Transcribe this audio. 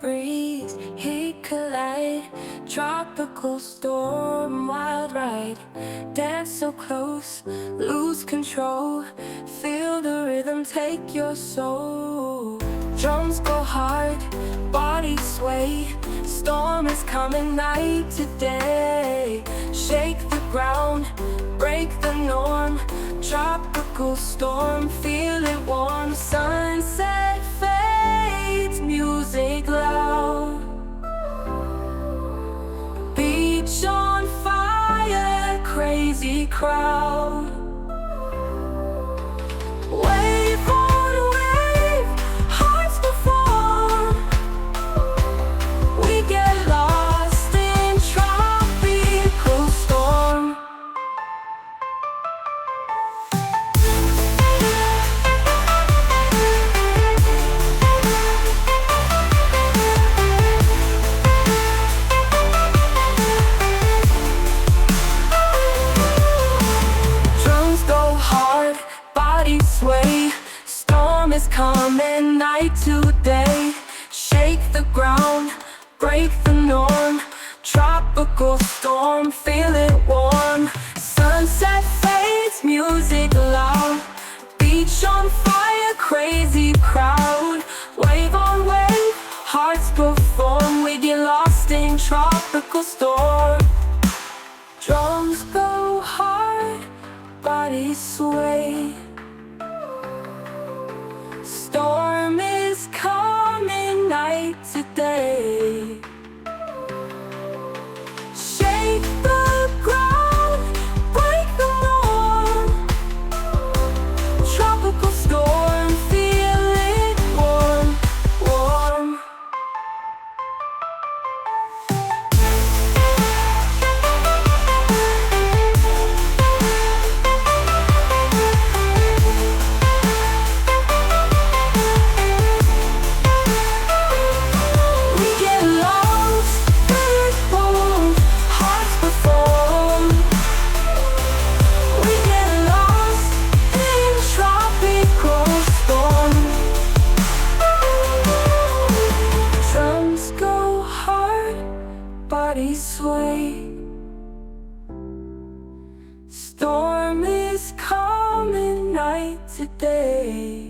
breeze, heat collide. Tropical storm, wild ride. Dance so close, lose control. Feel the rhythm take your soul. Drums go hard, body sway. Storm is coming night to day. Shake the ground, break the norm. Tropical storm, feel it warm. Sunset fades, music loud. Beach on fire, crazy crowd. Wave on wave, hearts perform. We get lost in tropical storm. Drums go hard, body sway. Storm is coming night to day. Shake the ground, break the norm. Tropical storm, feel it warm. Sunset fades, music loud. Beach on fire, crazy crowd. Wave on wave, hearts perform. We get lost in tropical storm. Drums go hard, bodies sway. Storm is coming night to day. Shake the ground, break the norm. Tropical storm, feel it warm, warm. We get lost, feet warm, hearts perform. We get lost in tropical storm. Drums go hard, bodies sway. Storm is coming night to day.